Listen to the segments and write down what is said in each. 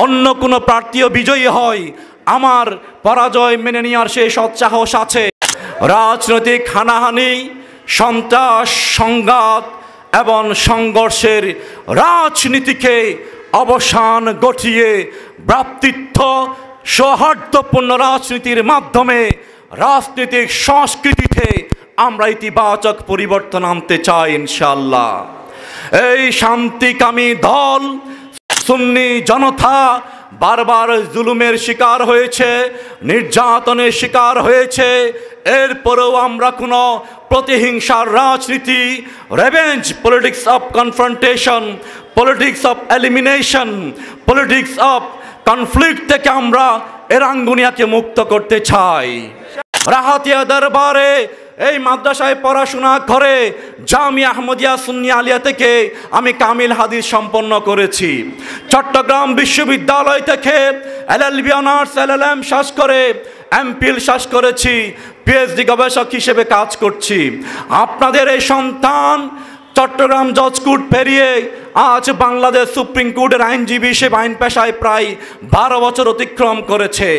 অন্য কোনো প্রার্থীও বিজয়ী হয়, আমার পরাজয় মেনে নেওয়ার সেই সৎসাহস আছে। রাজনৈতিক হানাহানি, সন্ত্রাস, সংঘাত এবং সংঘর্ষের রাজনীতিকে অবসান ঘটিয়ে ভ্রাতৃত্ব সৌহার্দ্যপূর্ণ রাজনীতির মাধ্যমে রাজনৈতিক সংস্কৃতিতে আমরা ইতিবাচক পরিবর্তন আনতে চাই ইনশাআল্লাহ। এই শান্তিকামী দল সুন্নি জনতা বারবার জুলুমের শিকার হয়েছে, নির্যাতনের শিকার হয়েছে, এরপরেও আমরা কোনো প্রতিহিংসার রাজনীতি, revenge politics of confrontation, politics of elimination, politics of conflict থেকে আমরা এ রাঙ্গুনিয়াকে মুক্ত করতে চাই। রাহাতিয়া দরবারে এই মাদ্রাসায় পড়াশোনা করে জামিয়া আহমদিয়া সুন্নি আলিয়া থেকে আমি কামিল হাদিস সম্পন্ন করেছি। চট্টগ্রাম বিশ্ববিদ্যালয় থেকে এলএলবি অনার্স এলএলএম শেষ করে এমপিল শেষ করেছি, পিএইচডি গবেষক হিসেবে কাজ করছি। আপনাদের এই সন্তান চট্টগ্রাম জজ কোর্ট পেরিয়ে আজ বাংলাদেশ সুপ্রিম কোর্টের আইনজীবী হিসেবে আইন পেশায় প্রায় 12 বছর অতিক্রম করেছে।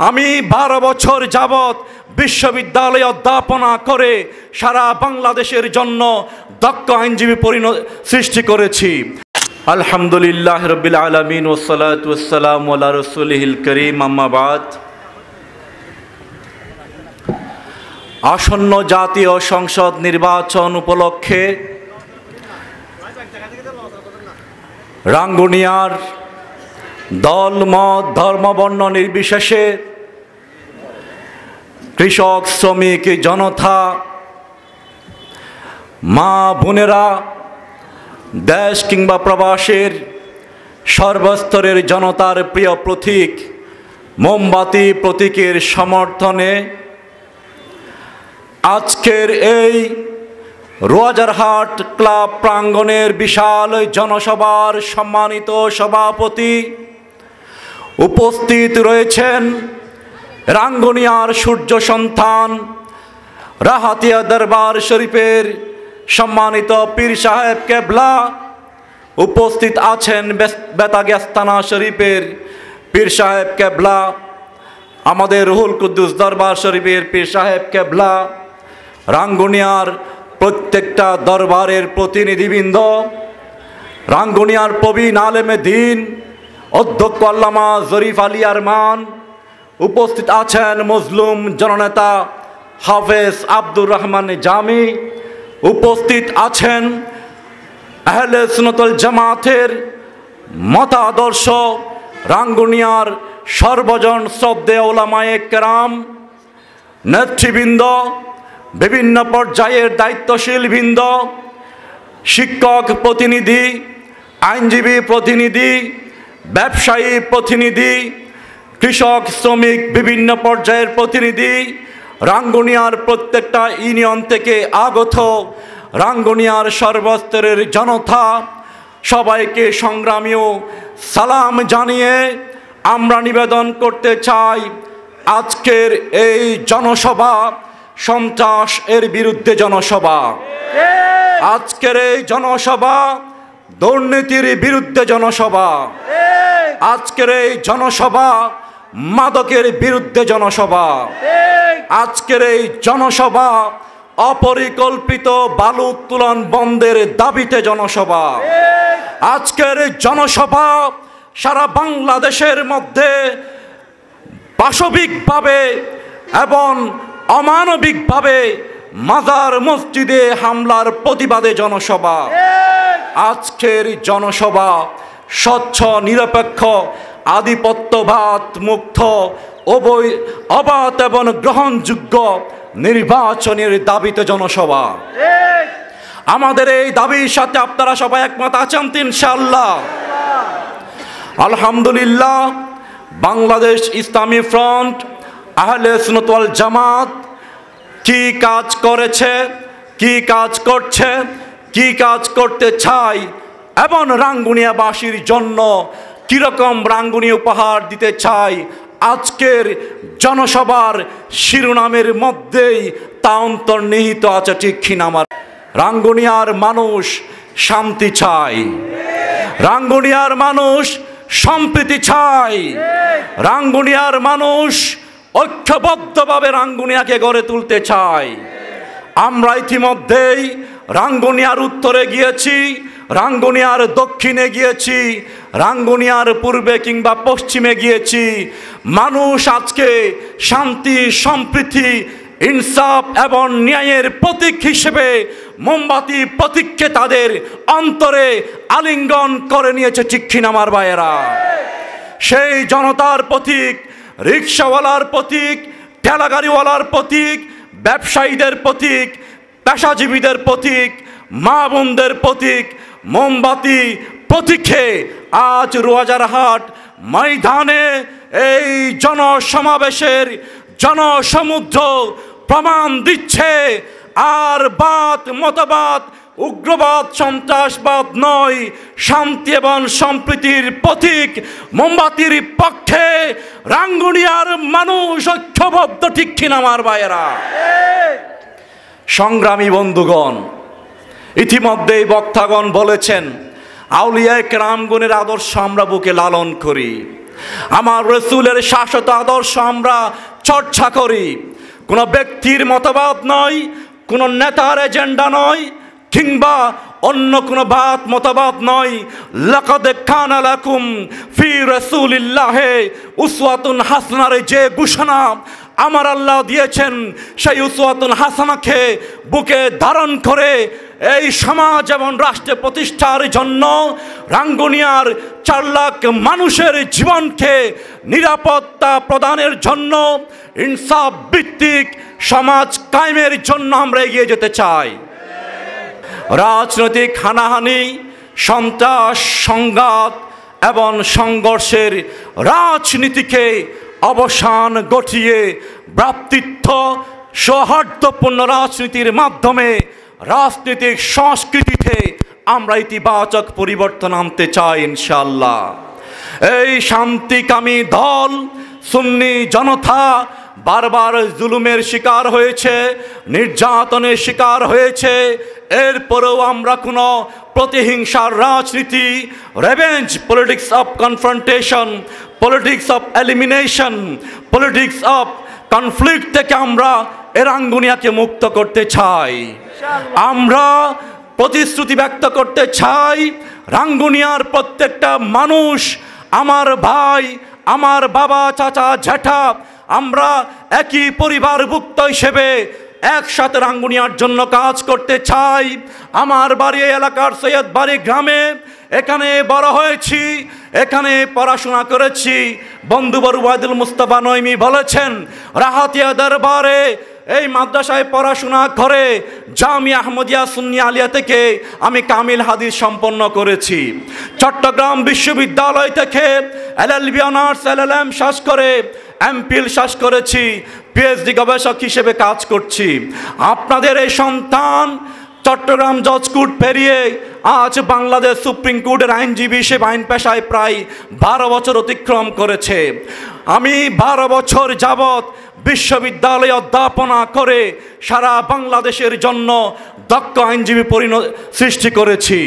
আমি 12 বছর যাবৎ বিশ্ববিদ্যালয়ে অধ্যাপনা করে সারা বাংলাদেশের জন্য দক্ষ আইনজীবী সৃষ্টি করেছি। আলহামদুলিল্লাহ রাব্বিল আলামিন ওয়াসসালাতু ওয়াসসালামু আলা রাসূলিহিল কারীম, আম্মা বাদ। আসন্ন জাতীয় সংসদ নির্বাচন উপলক্ষে রাঙ্গুনিয়ার দল মত ধর্ম বর্ণ নির্বিশেষে কৃষক শ্রমিক জনতা, মা বোনেরা, দেশ কিংবা প্রবাসের সর্বস্তরের জনতার প্রিয় প্রতীক মোমবাতি প্রতীকের সমর্থনে আজকের এই রোয়াজারহাট ক্লাব প্রাঙ্গণের বিশাল জনসভার সম্মানিত সভাপতি উপস্থিত রয়েছেন রাঙ্গুনিয়ার সূর্য সন্তান রাহাতিয়া দরবার শরীফের সম্মানিত পীর সাহেব কেবলা, উপস্থিত আছেন বেতাগেস্তানা শরীফের পীর সাহেব কেবলা, আমাদের রুহুল কুদ্দুস দরবার শরীফের পীর সাহেব কেবলা, রাঙ্গুনিয়ার প্রত্যেকটা দরবারের প্রতিনিধিবৃন্দ, রাঙ্গুনিয়ার প্রবীণ আলেমে দ্বীন অধ্যক্ষ আল্লামা জরিফ আলী আরমান, উপস্থিত আছেন মজলুম জননেতা হাফেজ আব্দুর রহমান জামি, উপস্থিত আছেন আহলে সুন্নাতুল জামাতের মতাদর্শ রাঙ্গুনিয়ার সর্বজন শ্রদ্ধেয় উলামায়ে কেরাম, নেতৃবৃন্দ, বিভিন্ন পর্যায়ের দায়িত্বশীল বৃন্দ, শিক্ষক প্রতিনিধি, আইনজীবী প্রতিনিধি, ব্যবসায়ী প্রতিনিধি, কৃষক শ্রমিক বিভিন্ন পর্যায়ের প্রতিনিধি, রাঙ্গুনিয়ার প্রত্যেকটা ইউনিয়ন থেকে আগত রাঙ্গুনিয়ার সর্বস্তরের জনতা, সবাইকে সংগ্রামীয় সালাম জানিয়ে আমরা নিবেদন করতে চাই আজকের এই জনসভা সন্ত্রাস এর বিরুদ্ধে জনসভা, আজকের এই জনসভা দুর্নীতির বিরুদ্ধে জনসভা, আজকের এই জনসভা মাদকের বিরুদ্ধে জনসভা, আজকের এই জনসভা অপরিকল্পিত বালু উত্তোলন বন্ধের দাবিতে জনসভা, আজকের এই জনসভা সারা বাংলাদেশের মধ্যে পাশবিকভাবে এবং অমানবিকভাবে মাজার মসজিদে হামলার প্রতিবাদে জনসভা। আজকের জনসভা স্বচ্ছ, নিরপেক্ষ, আধিপত্যবাদ মুক্ত, অবাধ এবং গ্রহণযোগ্য নির্বাচনের দাবিতে জনসভা। আমাদের এই দাবির সাথে আপনারা সবাই একমত আছেন তো ইনশাআল্লাহ? আলহামদুলিল্লাহ। বাংলাদেশ ইসলামী ফ্রন্ট, আহলে সুন্নাত ওয়াল জামাত কি কাজ করেছে, কি কাজ করছে, কি কাজ করতে চায় এবং রাঙ্গুনিয়াবাসীর জন্য কিরকম রাঙ্গুনিয়া উপহার দিতে চায়, আজকের জনসভার শিরোনামের মধ্যেই তা অন্তর্নিহিত আছে, ঠিক কিনা? আমার রাঙ্গুনিয়ার মানুষ শান্তি চায়, রাঙ্গুনিয়ার মানুষ সম্প্রীতি চাই। রাঙ্গুনিয়ার মানুষ ঐক্যবদ্ধভাবে রাঙ্গুনিয়াকে গড়ে তুলতে চায়। আমরা ইতিমধ্যেই রাঙ্গুনিয়ার উত্তরে গিয়েছি, রাঙ্গুনিয়ার দক্ষিণে গিয়েছি, রাঙ্গুনিয়ার পূর্বে কিংবা পশ্চিমে গিয়েছি। মানুষ আজকে শান্তি, সম্প্রীতি, ইনসাফ এবং ন্যায়ের প্রতীক হিসেবে মোমবাতি প্রতীককে তাদের অন্তরে আলিঙ্গন করে নিয়েছে। ঠিক কিনা আমার ভাইয়েরা? সেই জনতার প্রতীক, রিক্সাওয়ালার প্রতীক, ঠেলাগাড়িওয়ালার প্রতীক, ব্যবসায়ীদের প্রতীক, পেশাজীবীদের প্রতীক, মা বোনদের প্রতীক, মোমবাতি প্রতীকে আজ রোয়াজারহাট ময়দানে এই জনসমাবেশের জনসমুদ্র প্রমাণ দিচ্ছে আর বাদ মতবাদ, উগ্রবাদ, সন্ত্রাসবাদ নয়, শান্তি এবং সম্প্রীতির প্রতীক মোমবাতির পক্ষে রাঙ্গুনিয়ার মানুষ ঐক্যবদ্ধ। ঠিক কিনা আমার ভাইয়েরা? সংগ্রামী বন্ধুগণ, ইতিমধ্যেই বক্তাগণ বলেছেন আউলিয়ায়ে কেরামগণের আদর্শ আমরা বুকে লালন করি, আমার রাসূলের শাশ্বত আদর্শ আমরা চর্চা করি। কোনো ব্যক্তির মতবাদ নয়, কোনো নেতার এজেন্ডা নয়, কিংবা অন্য কোনো মতবাদ নয়। লাকাদ কানা লাকুম ফি রাসূলিল্লাহি উসওয়াতুন হাসানার যে ঘোষণা আমার আল্লাহ দিয়েছেন, সেই উসওয়াতুন হাসানাকে বুকে ধারণ করে এই সমাজ এবং রাষ্ট্র প্রতিষ্ঠার জন্য রাঙ্গুনিয়ার 4 লাখ মানুষের জীবনকে নিরাপত্তা প্রদানের জন্য, ইনসাফ ভিত্তিক সমাজ কায়েমের জন্য আমরা এগিয়ে যেতে চাই। রাজনৈতিক হানাহানি, সন্ত্রাস, সংঘাত এবং সংঘর্ষের রাজনীতিকে অবসান ঘটিয়ে ভ্রাতৃত্ব সৌহার্দ্যপূর্ণ রাজনীতির মাধ্যমে রাজনৈতিক সংস্কৃতিতে আমরা ইতিবাচক পরিবর্তন আনতে চাই ইনশাআল্লাহ। এই শান্তিকামী দল সুন্নি জনতা বারবার জুলুমের শিকার হয়েছে, নির্যাতনের শিকার হয়েছে। এরপরেও আমরা কোনো প্রতিহিংসার রাজনীতি, revenge politics of confrontation, politics of elimination, politics of conflict থেকে আমরা এ রাঙ্গুনিয়াকে মুক্ত করতে চাই। আমরা প্রতিশ্রুতি ব্যক্ত করতে চাই রাঙ্গুনিয়ার প্রত্যেকটা মানুষ আমার ভাই, আমার বাবা, চাচা, জ্যাঠা, আমরা একই পরিবারভুক্ত হিসেবে একসাথে রাঙ্গুনিয়ার জন্য কাজ করতে চাই। আমার বাড়ি এলাকার সৈয়দ বাড়ি গ্রামে, এখানে বড় হয়েছি, এখানে পড়াশোনা করেছি। বন্ধু ওয়াইদুল মুস্তাফা নইমি বলেছেন রাহাতিয়া দরবারে এই মাদ্রাসায় পড়াশোনা করে জামিয়া আহমদিয়া সুন্নি আলিয়া থেকে আমি কামিল হাদিস সম্পন্ন করেছি। চট্টগ্রাম বিশ্ববিদ্যালয় থেকে এলএলবি অনার্স এলএলএম শেষ করে এমপিএল শেষ করেছি, পিএইচডি গবেষক হিসেবে কাজ করছি। আপনাদের এই সন্তান চট্টগ্রাম জজ কোর্ট পেরিয়ে আজ বাংলাদেশ সুপ্রিম কোর্টের আইনজীবী হিসেবে আইন পেশায় প্রায় 12 বছর অতিক্রম করেছে। আমি 12 বছর যাবৎ বিশ্ববিদ্যালয়ে অধ্যাপনা করে সারা বাংলাদেশের জন্য দক্ষ আইনজীবী সৃষ্টি করেছি।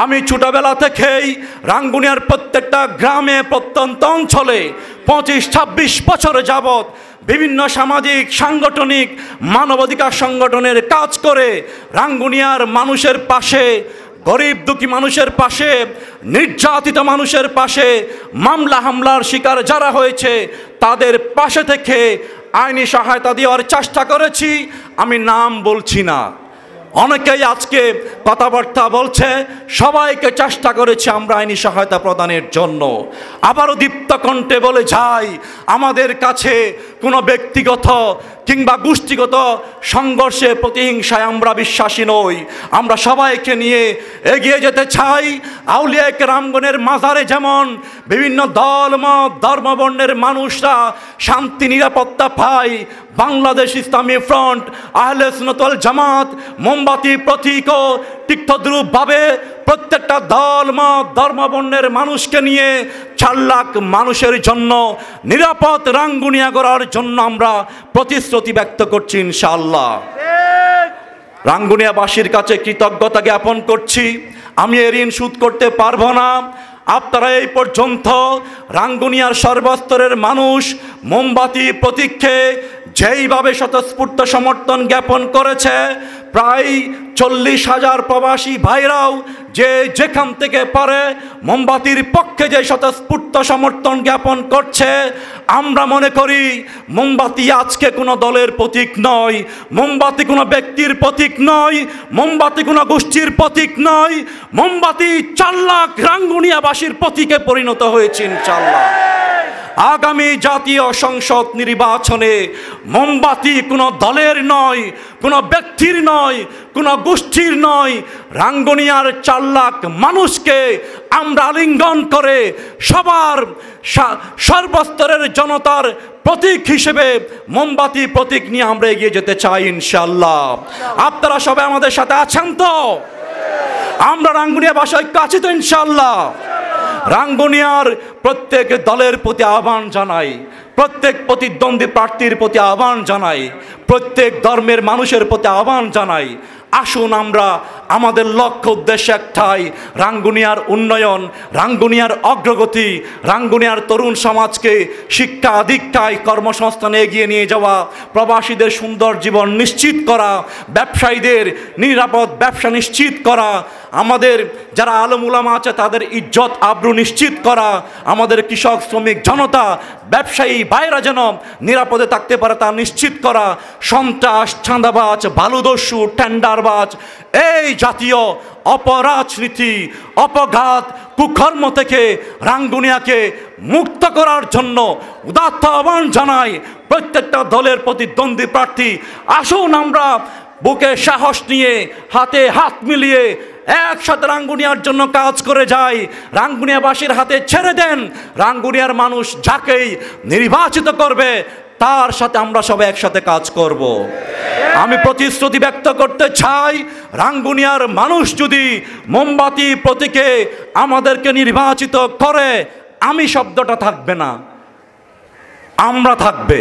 আমি ছোটবেলা থেকেই রাঙ্গুনিয়ার প্রত্যেকটা গ্রামে, প্রত্যন্ত অঞ্চলে 25-26 বছর যাবৎ বিভিন্ন সামাজিক, সাংগঠনিক, মানবাধিকার সংগঠনের কাজ করে রাঙ্গুনিয়ার মানুষের পাশে, গরিব দুঃখী মানুষের পাশে, নির্যাতিত মানুষের পাশে, মামলা হামলার শিকার যারা হয়েছে তাদের পাশে থেকে আইনি সহায়তা দেওয়ার চেষ্টা করেছি। আমি নাম বলছি না, অনেকেই আজকে কথাবার্তা বলছে, সবাইকে চেষ্টা করেছি আমরা আইনি সহায়তা প্রদানের জন্য। আবারও দীপ্ত কণ্ঠে বলে যাই, আমাদের কাছে কোনো ব্যক্তিগত কিংবা গোষ্ঠীগত সংঘর্ষে, প্রতিহিংসায় আমরা বিশ্বাসী নই। আমরা সবাইকে নিয়ে এগিয়ে যেতে চাই। আউলিয়া কেরামগণের মাজারে যেমন বিভিন্ন দল, মত, ধর্ম, বর্ণের মানুষরা শান্তি নিরাপত্তা পায়, বাংলাদেশ ইসলামী ফ্রন্ট, আহলে সুন্নাত ওয়াল জামাত মোমবাতি প্রতীক ও তীর্থদ্রুপভাবে প্রত্যেকটা দল, মত, ধর্ম, বর্ণের মানুষকে নিয়ে 4 লাখ মানুষের জন্য নিরাপদ রাঙ্গুনিয়া গড়ার জন্য আমরা প্রতিশ্রুতি ব্যক্ত করছি ইনশাআল্লাহ। রাঙ্গুনিয়াবাসীর কাছে কৃতজ্ঞতা জ্ঞাপন করছি। আমি এ ঋণ শোধ করতে পারবো না, আপনারা এই পর্যন্ত রাঙ্গুনিয়ার সর্বস্তরের মানুষ মোমবাতি প্রতীক্ষে যেইভাবে স্বতঃস্ফূর্ত সমর্থন জ্ঞাপন করেছে, প্রায় 40,000 প্রবাসী ভাইরাও যে যেখান থেকে পারে মোমবাতির পক্ষে যে স্বতঃস্ফূর্ত সমর্থন জ্ঞাপন করছে, আমরা মনে করি মোমবাতি আজকে কোনো দলের প্রতীক নয়, মোমবাতি কোনো ব্যক্তির প্রতীক নয়, মোমবাতি কোনো গোষ্ঠীর প্রতীক নয়, মোমবাতি 4 লাখ রাঙ্গুনিয়াবাসীর প্রতীকে পরিণত হয়েছে ইনশাআল্লাহ। আগামী জাতীয় সংসদ নির্বাচনে মোমবাতি কোনো দলের নয়, কোনো ব্যক্তির নয়, কোনো গোষ্ঠীর নয়, রাঙ্গুনিয়ার 4 লাখ মানুষকে আমরা আলিঙ্গন করে সবার সর্বস্তরের জনতার প্রতীক হিসেবে মোমবাতি প্রতীক নিয়ে আমরা এগিয়ে যেতে চাই ইনশাআল্লাহ। আপনারা সবাই আমাদের সাথে আছেন তো? আমরা রাঙ্গুনিয়াবাসী ঐক্য আছি তো ইনশাআল্লাহ? রাঙ্গুনিয়ার প্রত্যেক দলের প্রতি আহ্বান জানাই, প্রত্যেক প্রতিদ্বন্দ্বী প্রার্থীর প্রতি আহ্বান জানাই, প্রত্যেক ধর্মের মানুষের প্রতি আহ্বান জানাই, আসুন আমরা আমাদের লক্ষ্য উদ্দেশ্য একটাই, রাঙ্গুনিয়ার উন্নয়ন, রাঙ্গুনিয়ার অগ্রগতি, রাঙ্গুনিয়ার তরুণ সমাজকে শিক্ষা দীক্ষায় কর্মসংস্থানে এগিয়ে নিয়ে যাওয়া, প্রবাসীদের সুন্দর জীবন নিশ্চিত করা, ব্যবসায়ীদের নিরাপদ ব্যবসা নিশ্চিত করা, আমাদের যারা আলেম উলামা আছে তাদের ইজ্জত আবরু নিশ্চিত করা, আমাদের কৃষক শ্রমিক জনতা ব্যবসায়ী ভাইরা যেন নিরাপদে থাকতে পারে তা নিশ্চিত করা, সন্ত্রাস চাঁদাবাজ বালুদস্যু টেন্ডারবাজ এই জাতীয় অপরাজনীতি অপঘাত কুকর্ম থেকে রাঙ্গুনিয়াকে মুক্ত করার জন্য উদাত্ত আহ্বান জানাই প্রত্যেকটা দলের প্রতিদ্বন্দ্বী প্রার্থী। আসুন আমরা বুকে সাহস নিয়ে হাতে হাত মিলিয়ে একসাথে রাঙ্গুনিয়ার জন্য কাজ করে যাই। রাঙ্গুনিয়াবাসীর হাতে ছেড়ে দেন, রাঙ্গুনিয়ার মানুষ যাকেই নির্বাচিত করবে তার সাথে আমরা সবাই একসাথে কাজ করব। আমি প্রতিশ্রুতি ব্যক্ত করতে চাই, রাঙ্গুনিয়ার মানুষ যদি মোমবাতি প্রতীকে আমাদেরকে নির্বাচিত করে, আমি শব্দটা থাকবে না, আমরা থাকবে।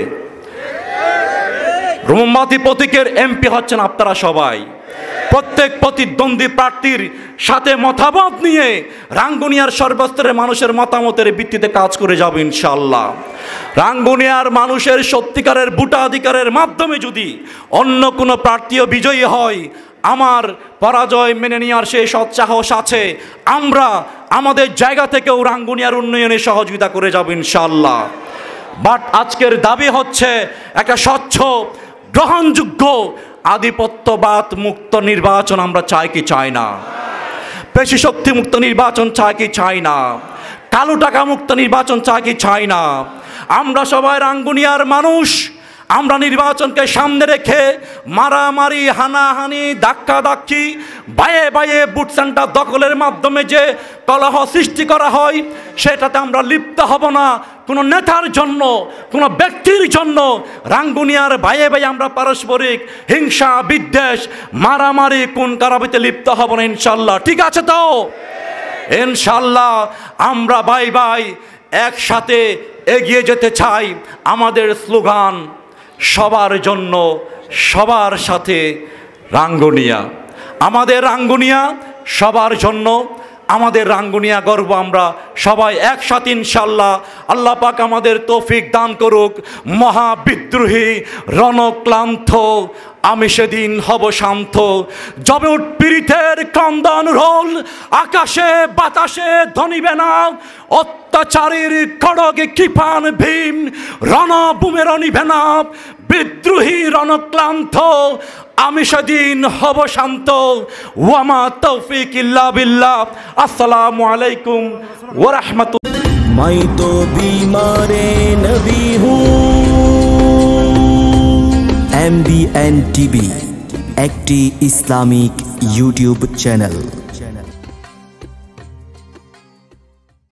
মোমবাতি প্রতীকের এমপি হচ্ছেন আপনারা সবাই। প্রত্যেক প্রতিদ্বন্দ্বী প্রার্থীর সাথে মতামত নিয়ে রাঙ্গুনিয়ার সর্বস্তরের মানুষের মতামতের ভিত্তিতে কাজ করে যাব ইনশাআল্লাহ। রাঙ্গুনিয়ার মানুষের সত্যিকারের ভোটাধিকারের মাধ্যমে যদি অন্য কোনো প্রার্থীও বিজয়ী হয়, আমার পরাজয় মেনে নেওয়ার সেই সৎসাহস আছে। আমরা আমাদের জায়গা থেকেও রাঙ্গুনিয়ার উন্নয়নে সহযোগিতা করে যাব ইনশাআল্লাহ। বাট আজকের দাবি হচ্ছে একটা স্বচ্ছ গ্রহণযোগ্য আধিপত্যবাদ মুক্ত নির্বাচন আমরা চাই কি চাই না? পেশি শক্তি মুক্ত নির্বাচন চাই কি চাই না? কালো টাকা মুক্ত নির্বাচন চাই কি চাই না? আমরা সবাই রাঙ্গুনিয়ার মানুষ, আমরা নির্বাচনকে সামনে রেখে মারামারি হানাহানি ধাক্কাধাক্কি বায়ে বায়ে বুট সেন্টার দখলের মাধ্যমে যে কলহ সৃষ্টি করা হয় সেটাতে আমরা লিপ্ত হব না। কোনো নেতার জন্য কোনো ব্যক্তির জন্য রাঙ্গুনিয়ার বায়ে বায়ে আমরা পারস্পরিক হিংসা বিদ্বেষ মারামারি কোন কারাবিতে লিপ্ত হব না ইনশাল্লাহ। ঠিক আছে তো? ইনশাল্লাহ আমরা বাই বাই একসাথে এগিয়ে যেতে চাই। আমাদের স্লোগান সবার জন্য সবার সাথে রাঙ্গুনিয়া। আমাদের রাঙ্গুনিয়া সবার জন্য, আমাদের রাঙ্গুনিয়া গর্ব আমরা সবাই একসাথে ইনশাল্লাহ। আল্লাহ পাক আমাদের তৌফিক দান করুক। মহাবিদ্রোহী রণক্লান্ত আমি সেদিন হব শান্ত, যবে উৎপীড়িতের ক্রন্দন রোল আকাশে বাতাসে ধ্বনিবে না, অত্যাচারীর খড়গ কৃপান ভীম রণভূমের নিবে না, বিদ্রোহী রণক্লান্ত আমি সেদিন হব শান্ত। ওয়ামা তৌফিক ইল্লা বিল্লাহ। আসসালামু আলাইকুম ওয়া রাহমাতুল্লাহ। मैं तो बीमारे नबी हूँ। MBN TV একটি ইসলামিক ইউটিউব চ্যানেল।